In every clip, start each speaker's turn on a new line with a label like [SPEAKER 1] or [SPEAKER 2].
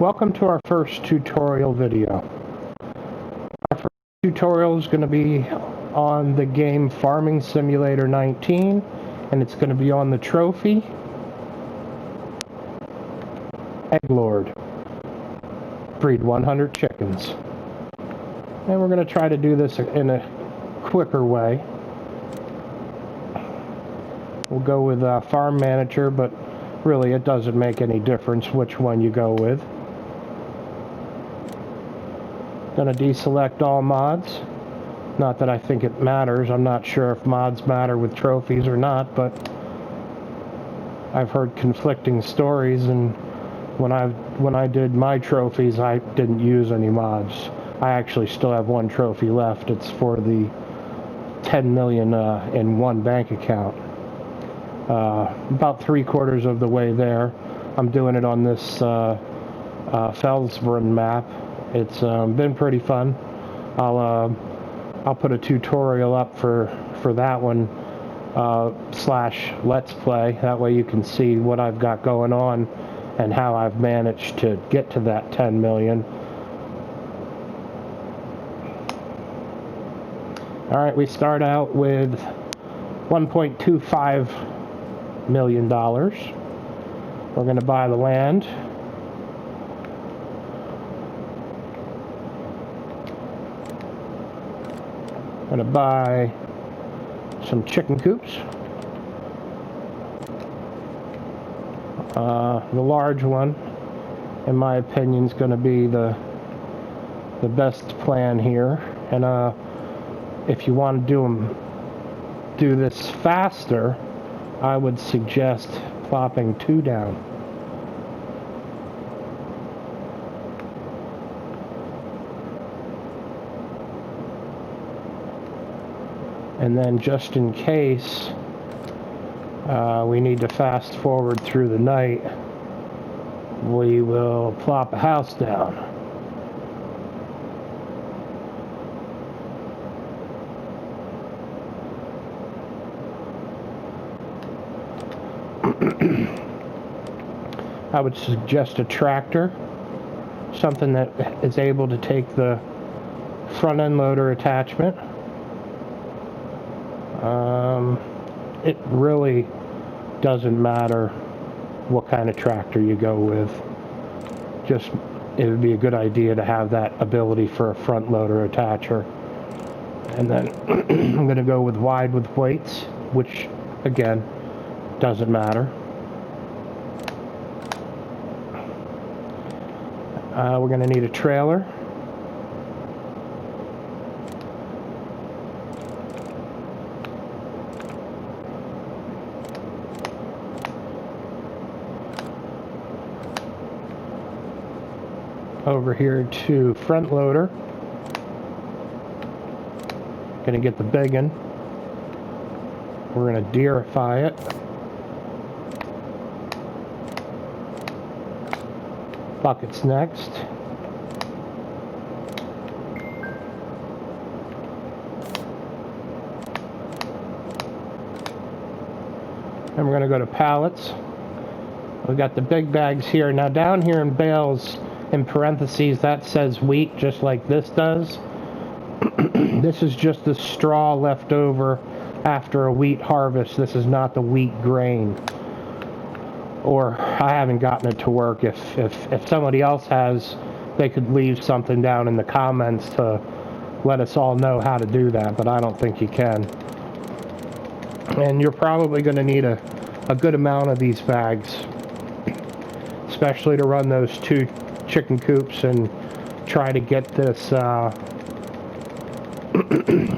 [SPEAKER 1] Welcome to our first tutorial video. Our first tutorial is going to be on the game Farming Simulator 19, and it's going to be on the trophy EGGLORD. Breed 100 chickens. And we're going to try to do this in a quicker way. We'll go with Farm Manager, but really it doesn't make any difference which one you go with. Gonna deselect all mods. Not that I think it matters. I'm not sure if mods matter with trophies or not, but I've heard conflicting stories, and when I did my trophies, I didn't use any mods. I actually still have one trophy left. It's for the 10 million in one bank account. About 3/4 of the way there. I'm doing it on this Felsbrunn map. It's been pretty fun. I'll put a tutorial up for that one / let's play. That way you can see what I've got going on and how I've managed to get to that 10 million. Alright, we start out with $1.25 million. We're going to buy the land. I'm going to buy some chicken coops. The large one, in my opinion, is going to be the best plan here. And if you want to do this faster, I would suggest plopping 2 down. And then just in case we need to fast forward through the night, we will plop a house down. I would suggest a tractor, something that is able to take the front end loader attachment. It really doesn't matter what kind of tractor you go with. Just, it would be a good idea to have that ability for a front loader attacher. And then I'm going to go with wide with weights, which again doesn't matter. We're going to need a trailer. Over here to front loader. Going to get the big one. We're going to deerify it. Buckets next. And we're going to go to pallets. We've got the big bags here. Now down here in bales, in parentheses, that says wheat, just like this does. This is just the straw left over after a wheat harvest. This is not the wheat grain. Or I haven't gotten it to work. If somebody else has, they could leave something down in the comments to let us all know how to do that, but I don't think you can. And you're probably going to need a good amount of these bags, especially to run those 2 chicken coops and try to get this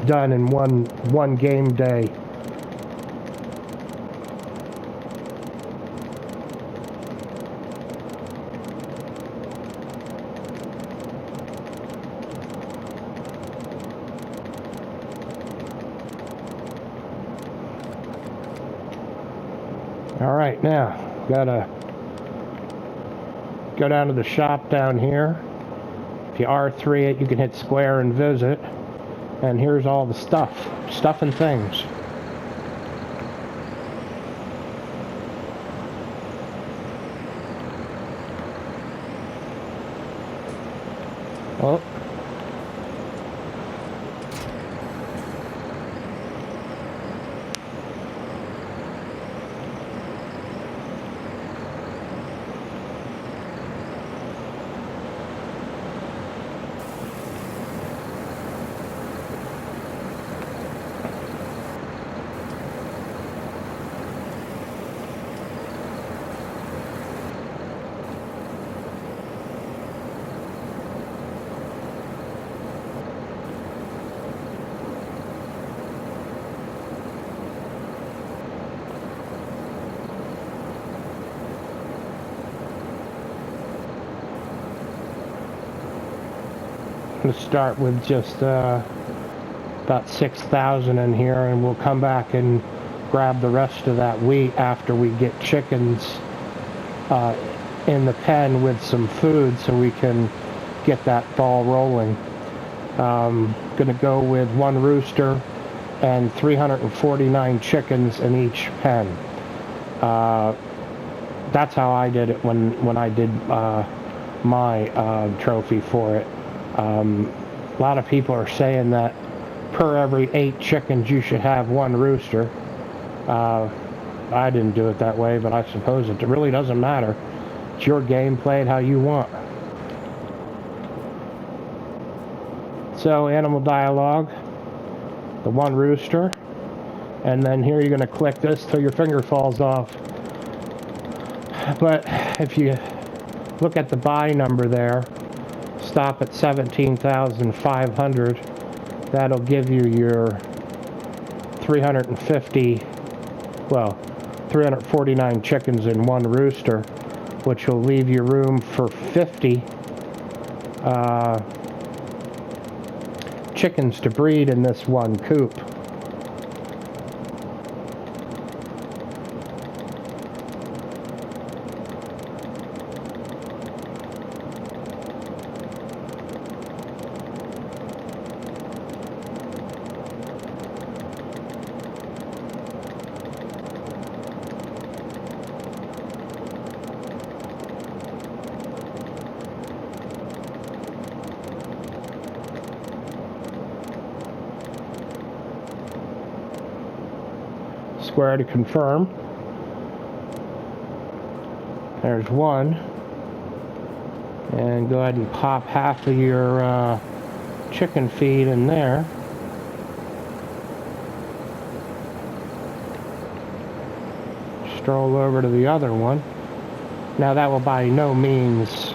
[SPEAKER 1] done in one game day. All right, now gotta go down to the shop down here. If you R3 it, you can hit square and visit. And here's all the stuff and things. Oh. I'm going to start with just about 6,000 in here, and we'll come back and grab the rest of that wheat after we get chickens in the pen with some food so we can get that ball rolling. Going to go with 1 rooster and 349 chickens in each pen. That's how I did it when I did my trophy for it. A lot of people are saying that per every 8 chickens you should have 1 rooster. I didn't do it that way, but I suppose it really doesn't matter. It's your game, play it how you want. So animal dialogue, the 1 rooster, and then here you're going to click this till your finger falls off. But if you look at the buy number there, stop at 17,500. That'll give you your 349 chickens in 1 rooster, which will leave you room for 50 chickens to breed in this 1 coop. Square to confirm. There's 1. And go ahead and pop half of your chicken feed in there. Stroll over to the other one. Now that will by no means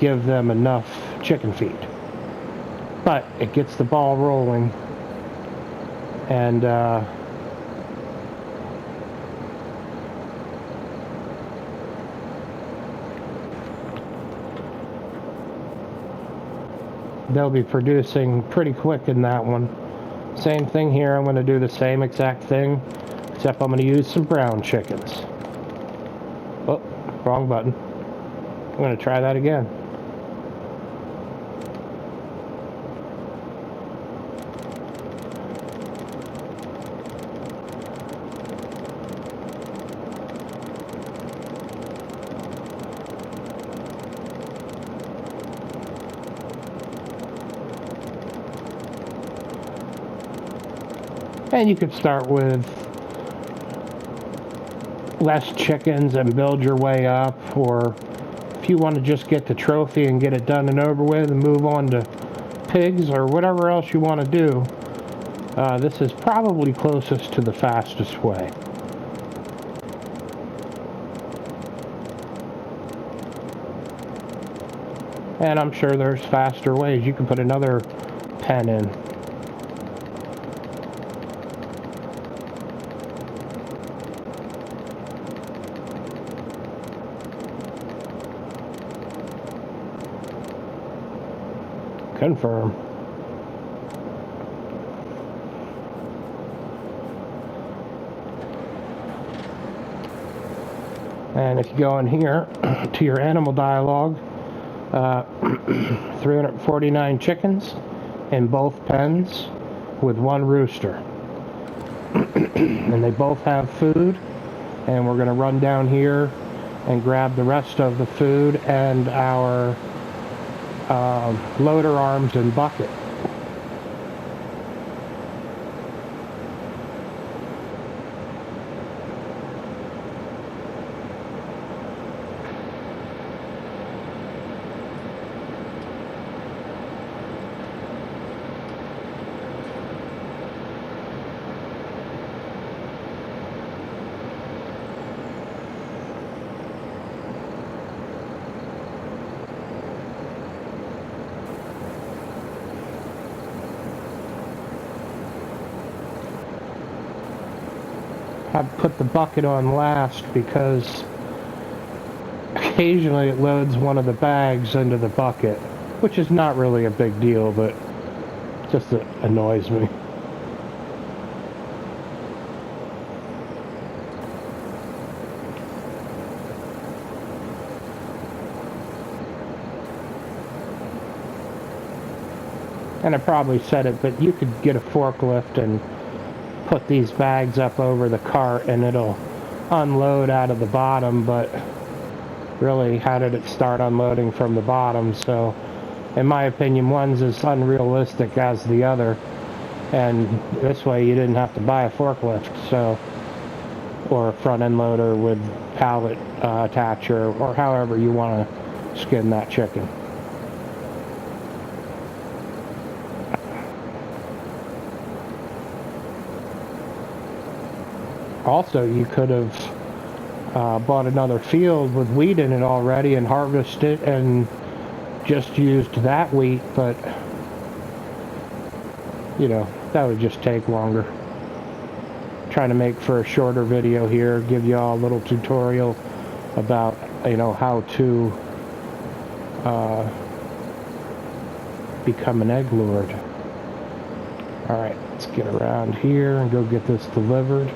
[SPEAKER 1] give them enough chicken feed, but it gets the ball rolling, and they'll be producing pretty quick in that one. Same thing here. I'm going to do the same exact thing, except I'm going to use some brown chickens. Oh, wrong button. I'm going to try that again. And you could start with less chickens and build your way up, or if you want to just get the trophy and get it done and over with and move on to pigs or whatever else you want to do, this is probably closest to the fastest way. And I'm sure there's faster ways. You can put another pen in. Confirm. And if you go in here to your animal dialogue, 349 chickens in both pens with 1 rooster. And they both have food, and we're going to run down here and grab the rest of the food and our loader arms and bucket. I put the bucket on last because occasionally it loads one of the bags into the bucket, which is not really a big deal, but just it annoys me. And I probably said it, but you could get a forklift and put these bags up over the cart and it'll unload out of the bottom, but really, how did it start unloading from the bottom? So in my opinion, one's as unrealistic as the other, and this way you didn't have to buy a forklift, so, or a front end loader with pallet attacher, or however you want to skin that chicken. Also, you could have bought another field with wheat in it already and harvested it and just used that wheat, but you know, that would just take longer. Trying to make for a shorter video here, give y'all a little tutorial about, you know, how to become an egg lord. Alright, let's get around here and go get this delivered.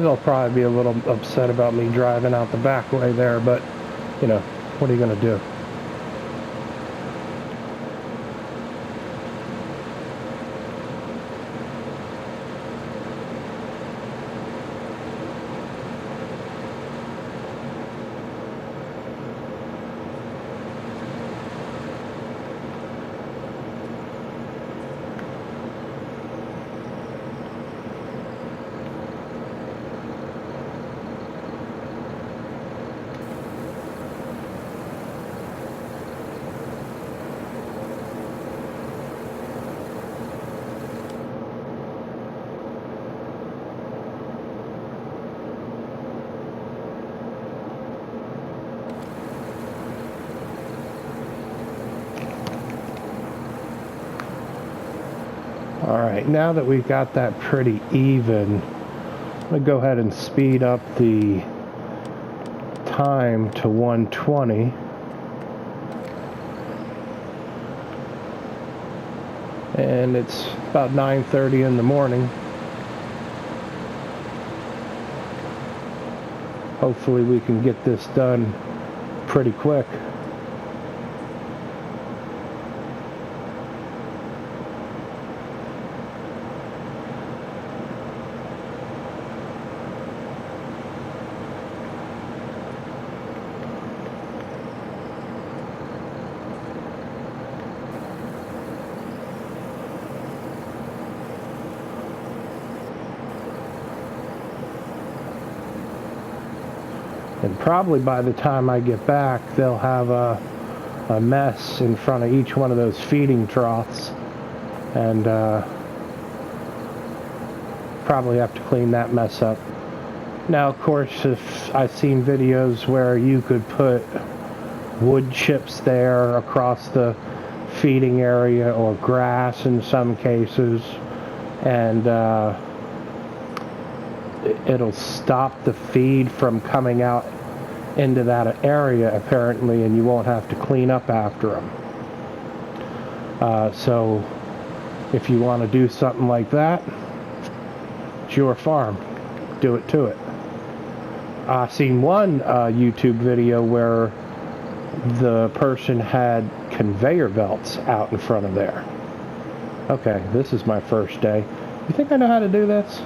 [SPEAKER 1] they'll probably be a little upset about me driving out the back way there, but, you know, what are you going to do? Alright, now that we've got that pretty even, I'm going to go ahead and speed up the time to 120. And it's about 9:30 in the morning. Hopefully we can get this done pretty quick. And probably by the time I get back, they'll have a mess in front of each one of those feeding troughs. And probably have to clean that mess up. Now, of course, if I've seen videos where you could put wood chips there across the feeding area, or grass in some cases, and it'll stop the feed from coming out into that area, apparently, and you won't have to clean up after them. So if you want to do something like that, it's your farm. Do it to it. I've seen one YouTube video where the person had conveyor belts out in front of there. Okay, this is my first day. You think I know how to do this?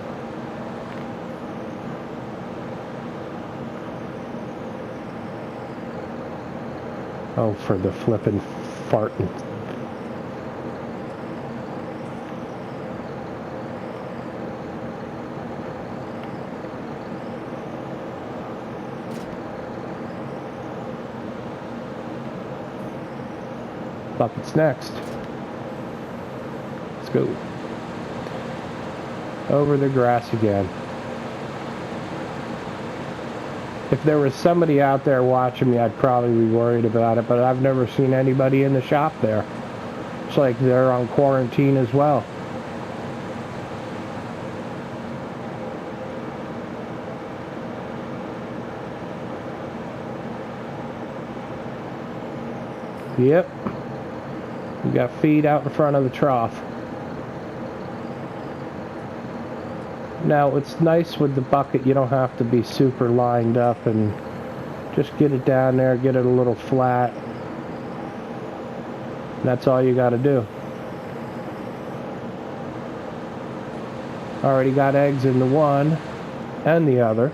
[SPEAKER 1] Oh, for the flippin' fartin'. Bucket's next. Let's go. Over the grass again. If there was somebody out there watching me, I'd probably be worried about it, but I've never seen anybody in the shop there. It's like they're on quarantine as well. Yep. You got feed out in front of the trough. Now, it's nice with the bucket, you don't have to be super lined up, and just get it down there, get it a little flat. That's all you got to do. Already got eggs in the one and the other.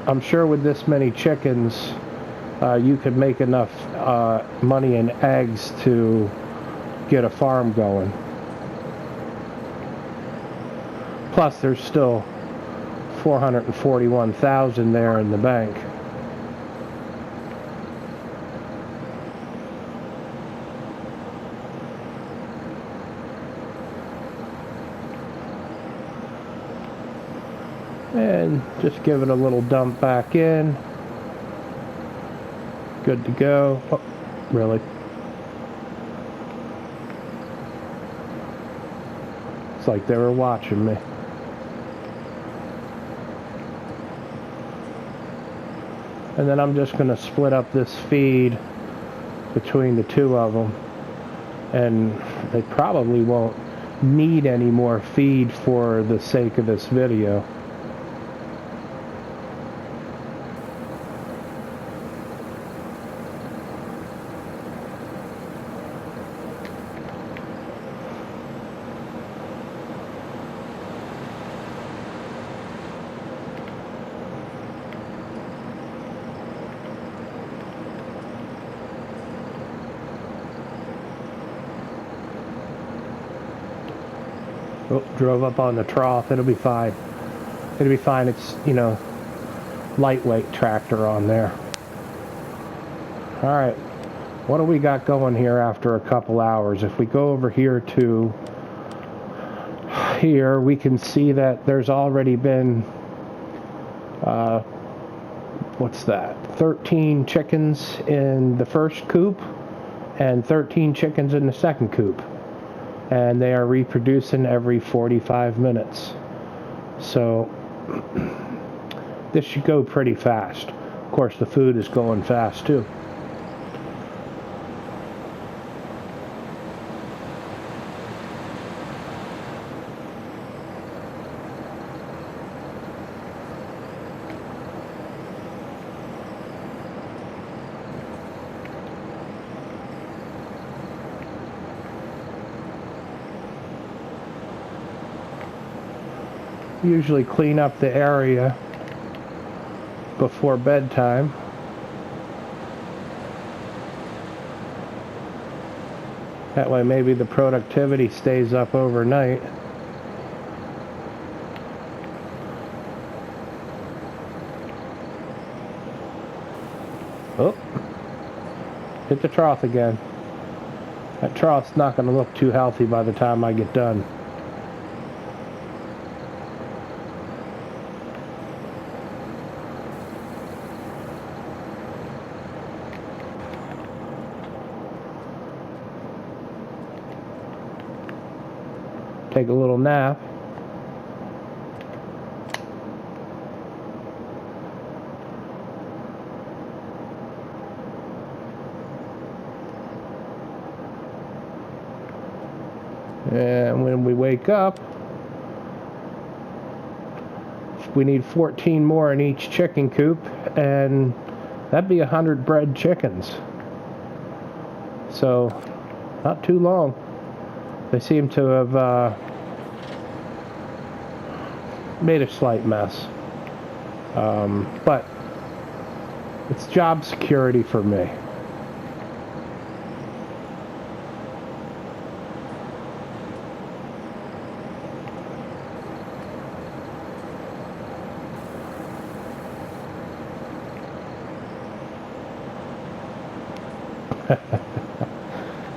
[SPEAKER 1] I'm sure with this many chickens, you could make enough money in eggs to get a farm going. Plus, there's still $441,000 there in the bank. And just give it a little dump back in. Good to go. Oh, really? It's like they were watching me. And then I'm just going to split up this feed between the two of them. And they probably won't need any more feed for the sake of this video. Oh, drove up on the trough. It'll be fine. It'll be fine. It's, you know, lightweight tractor on there. Alright, what do we got going here after a couple hours? If we go over here to here, we can see that there's already been what's that? 13 chickens in the first coop and 13 chickens in the second coop. And they are reproducing every 45 minutes. So this should go pretty fast. Of course, the food is going fast too. Usually clean up the area before bedtime. That way maybe the productivity stays up overnight. Oh, hit the trough again. That trough's not going to look too healthy by the time I get done. Take a little nap. And when we wake up, we need 14 more in each chicken coop, and that'd be 100 bred chickens. So, not too long. They seem to have made a slight mess. But it's job security for me.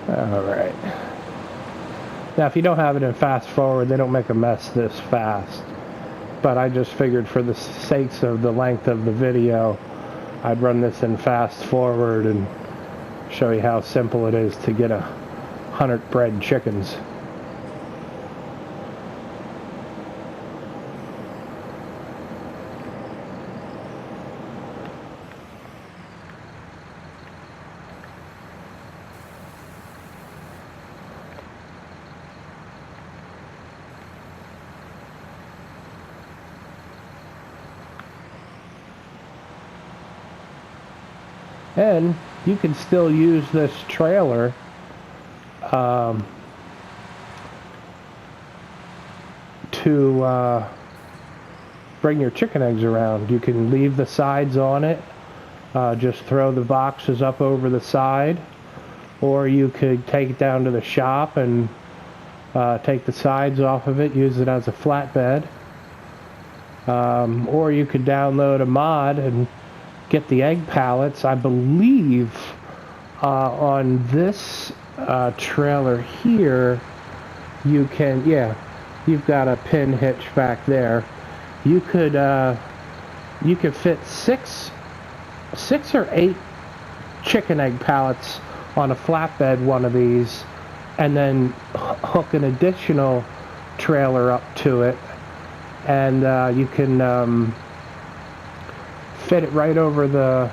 [SPEAKER 1] All right. Now, if you don't have it in fast forward, they don't make a mess this fast. But I just figured for the sakes of the length of the video, I'd run this in fast forward and show you how simple it is to get 100 bred chickens. And you can still use this trailer to bring your chicken eggs around. You can leave the sides on it, just throw the boxes up over the side, or you could take it down to the shop and take the sides off of it, use it as a flatbed, or you could download a mod and get the egg pallets. I believe on this trailer here you can, yeah, you've got a pin hitch back there. You could fit six or eight chicken egg pallets on a flatbed one of these, and then hook an additional trailer up to it, and you can fit it right over the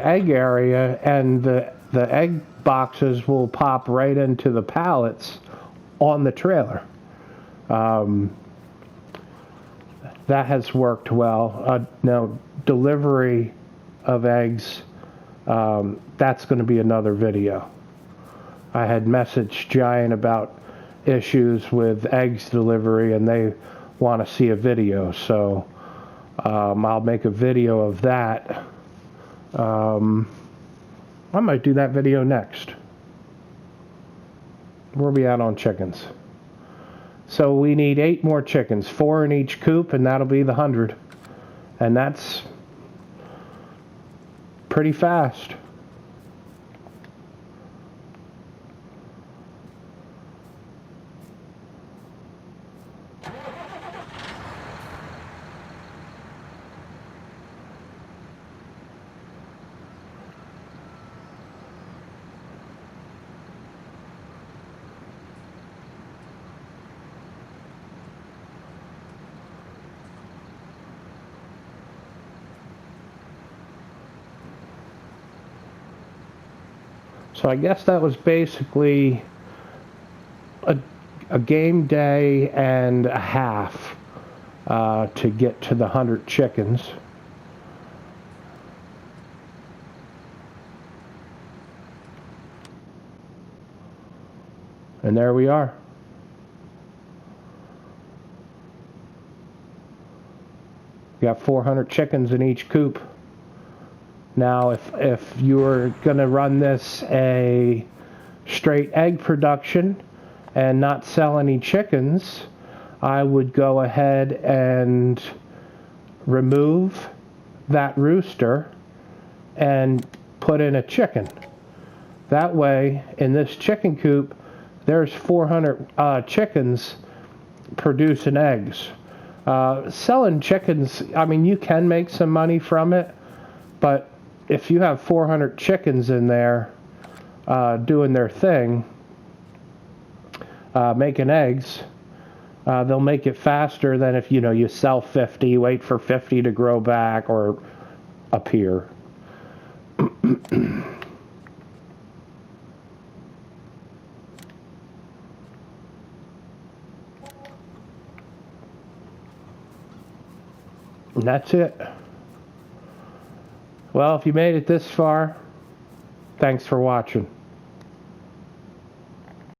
[SPEAKER 1] egg area, and the egg boxes will pop right into the pallets, on the trailer. That has worked well. Now, delivery of eggs, that's going to be another video. I had messaged Giant about issues with eggs delivery, and they want to see a video, so I'll make a video of that. I might do that video next. Where are we at on chickens? So we need 8 more chickens, 4 in each coop, and that'll be the 100. And that's pretty fast. So I guess that was basically a game day and a half to get to the 100 chickens. And there we are. We got 400 chickens in each coop. Now, if you were going to run this a straight egg production and not sell any chickens, I would go ahead and remove that rooster and put in a chicken. That way, in this chicken coop, there's 400 chickens producing eggs. Selling chickens, I mean, you can make some money from it, but if you have 400 chickens in there doing their thing, making eggs, they'll make it faster than if, you sell 50, wait for 50 to grow back or appear. And that's it. Well, if you made it this far, thanks for watching.